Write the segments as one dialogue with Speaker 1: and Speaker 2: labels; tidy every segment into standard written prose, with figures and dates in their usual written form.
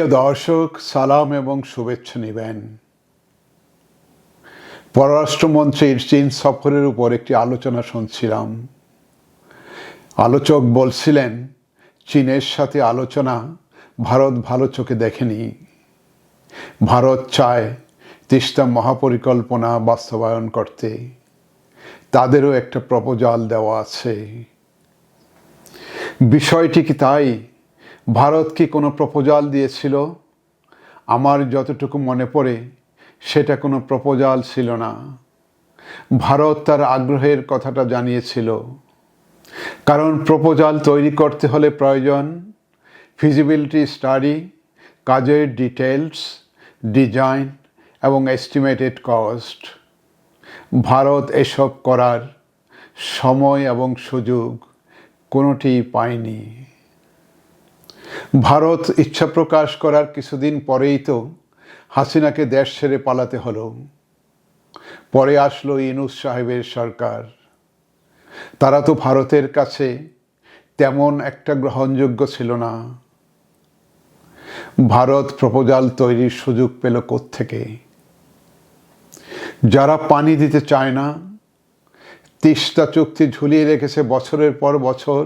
Speaker 1: প্রিয় দর্শক, সালাম এবং শুভেচ্ছা নেবেন। পররাষ্ট্রমন্ত্রীর চীন সফরের উপর একটি আলোচনা শুনছিলাম। আলোচক বলছিলেন, চীনের সাথে আলোচনা ভারত ভালো চোখে দেখেনি। ভারত চায় তিস্তা মহাপরিকল্পনা বাস্তবায়ন করতে। তাদেরও একটা প্রপোজাল দেওয়া আছে। বিষয়টি কি তাই? ভারত কি কোনো প্রপোজাল দিয়েছিল? আমার যতটুকু মনে পড়ে সেটা কোনো প্রপোজাল ছিল না। ভারত তার আগ্রহের কথাটা জানিয়েছিল। কারণ প্রপোজাল তৈরি করতে হলে প্রয়োজন ফিজিবিলিটি স্টাডি, কাজের ডিটেলস, ডিজাইন এবং এস্টিমেটেড কস্ট। ভারত এসব করার সময় এবং সুযোগ কোনোটিই পায়নি। ভারত ইচ্ছা প্রকাশ করার কিছুদিন পরেই তো হাসিনাকে দেশ ছেড়ে পালাতে হলো। পরে আসলো ইউনূস সাহেবের সরকার। তারা তো ভারতের কাছে তেমন একটা গ্রহণযোগ্য ছিল না। ভারত প্রপোজাল তৈরির সুযোগ পেল কোত্থেকে? যারা পানি দিতে চায় না, তিস্তা চুক্তি ঝুলিয়ে রেখেছে বছরের পর বছর,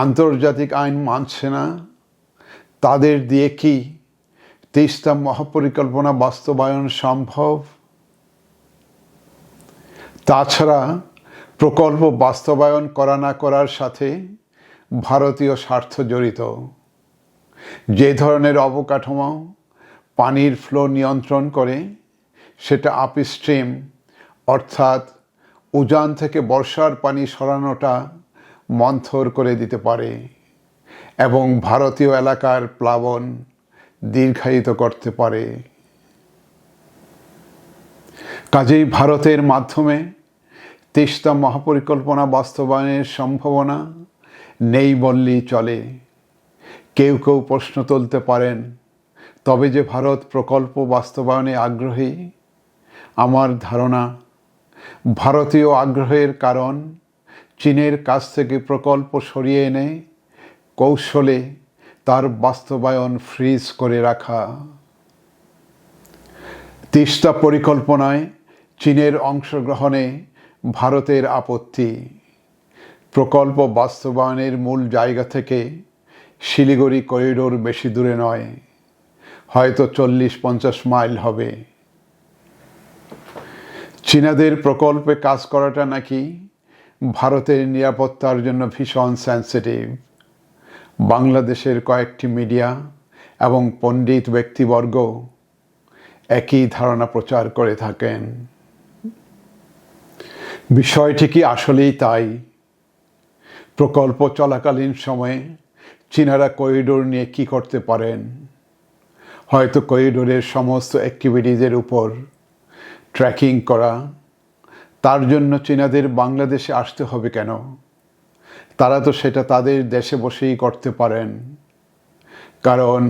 Speaker 1: আন্তর্জাতিক আইন মানছে না, তাদের দিয়ে কি তিস্তা মহাপরিকল্পনা বাস্তবায়ন সম্ভব? তাছাড়া প্রকল্প বাস্তবায়ন করা না করার সাথে ভারতীয় স্বার্থ জড়িত। যে ধরনের অবকাঠামো পানির ফ্লো নিয়ন্ত্রণ করে, সেটা আপস্ট্রিম অর্থাৎ উজান থেকে বর্ষার পানি সরানোটা মন্থর করে দিতে পারে এবং ভারতীয় এলাকার প্লাবন দীর্ঘায়িত করতে পারে। কাজেই ভারতের মাধ্যমে তিস্তা মহাপরিকল্পনা বাস্তবায়নের সম্ভাবনা নেই বললেই চলে। কেউ কেউ প্রশ্ন তুলতে পারেন, তবে যে ভারত প্রকল্প বাস্তবায়নে আগ্রহী? আমার ধারণা, ভারতীয় আগ্রহের কারণ চীনের কাছ থেকে প্রকল্প সরিয়ে এনে কৌশলে তার বাস্তবায়ন ফ্রিজ করে রাখা। তিস্তা পরিকল্পনায় চীনের অংশগ্রহণে ভারতের আপত্তি। প্রকল্প বাস্তবায়নের মূল জায়গা থেকে শিলিগুড়ি করিডোর বেশি দূরে নয়, হয়তো 40-50 মাইল হবে। চীনাদের প্রকল্পে কাজ করাটা নাকি ভারতের নিরাপত্তার জন্য ভীষণ সেন্সিটিভ। বাংলাদেশের কয়েকটি মিডিয়া এবং পণ্ডিত ব্যক্তিবর্গ একই ধারণা প্রচার করে থাকেন। বিষয়টি কি আসলেই তাই? প্রকল্প চলাকালীন সময়ে চীনারা করিডোর নিয়ে কি করতে পারেন? হয়তো করিডোরের সমস্ত অ্যাক্টিভিটিজের উপর ট্র্যাকিং করা। তার জন্য চীনাদের বাংলাদেশে আসতে হবে কেন? তারা তো সেটা তাদের দেশে বসেই করতে পারেন। কারণ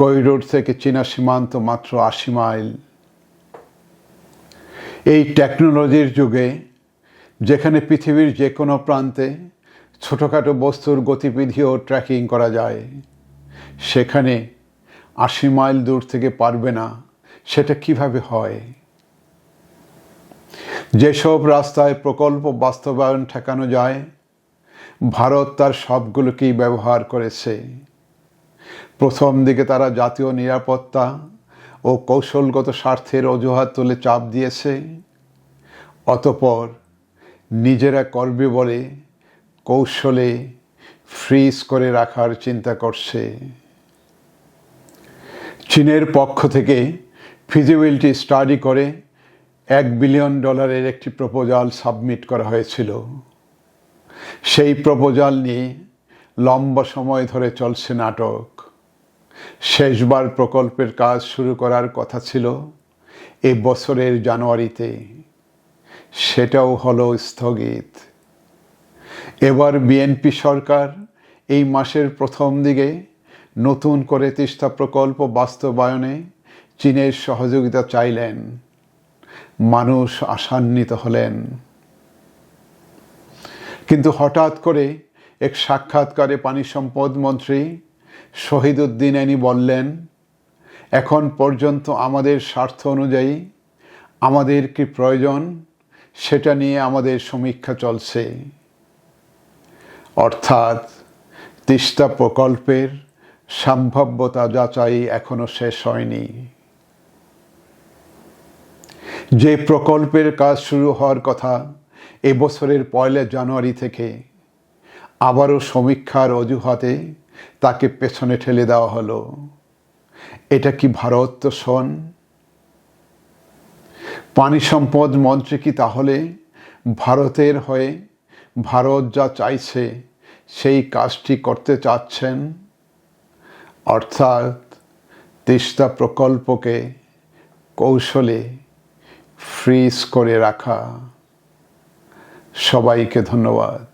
Speaker 1: করিডোর থেকে চীনা সীমান্ত মাত্র 80 মাইল। এই টেকনোলজির যুগে, যেখানে পৃথিবীর যে কোনো প্রান্তে ছোটোখাটো বস্তুর গতিবিধিও ট্র্যাকিং করা যায়, সেখানে 80 মাইল দূর থেকে পারবে না, সেটা কিভাবে হয়? যেসব রাস্তায় প্রকল্প বাস্তবায়ন ঠেকানো যায়, ভারত তার সবগুলোকেই ব্যবহার করেছে। প্রথম দিকে তারা জাতীয় নিরাপত্তা ও কৌশলগত স্বার্থের অজুহাত তুলে চাপ দিয়েছে। অতঃপর নিজেরা করবে বলে কৌশলে ফ্রিজ করে রাখার চিন্তা করছে। চীনের পক্ষ থেকে ফিজিবিলিটি স্টাডি করে $1 বিলিয়ন একটি প্রপোজাল সাবমিট করা হয়েছিল। সেই প্রপোজাল নিয়ে লম্বা সময় ধরে চলছে নাটক। শেষবার প্রকল্পের কাজ শুরু করার কথা ছিল এই বছরের জানুয়ারিতে। সেটাও হলো স্থগিত। এবার বিএনপি সরকার এই মাসের প্রথম দিকে নতুন করে তিস্তা প্রকল্প বাস্তবায়নে চীনের সহযোগিতা চাইলেন। মানুষ আশান্বিত হলেন। কিন্তু হঠাৎ করে এক সাক্ষাৎকারে পানি সম্পদ মন্ত্রী শহীদুদ্দিন এনি বললেন, এখন পর্যন্ত আমাদের স্বার্থ অনুযায়ী আমাদের কি প্রয়োজন সেটা নিয়ে আমাদের সমীক্ষা চলছে। অর্থাৎ তিস্তা প্রকল্পের সম্ভাব্যতা যাচাই এখনো শেষ হয়নি। যে প্রকল্পের কাজ শুরু হওয়ার কথা এবছরের 1 জানুয়ারি থেকে, আবারও সমীক্ষার অজুহাতে তাকে পেছনে ঠেলে দেওয়া হলো। এটা কি ভারত তোষণ? পানি সম্পদ মন্ত্রী কি তাহলে ভারতের হয়ে ভারত যা চাইছে সেই কাজটি করতে চাচ্ছেন? অর্থাৎ তিস্তা প্রকল্পকে কৌশলে ফ্রিজ করে রাখা। সবাইকে ধন্যবাদ।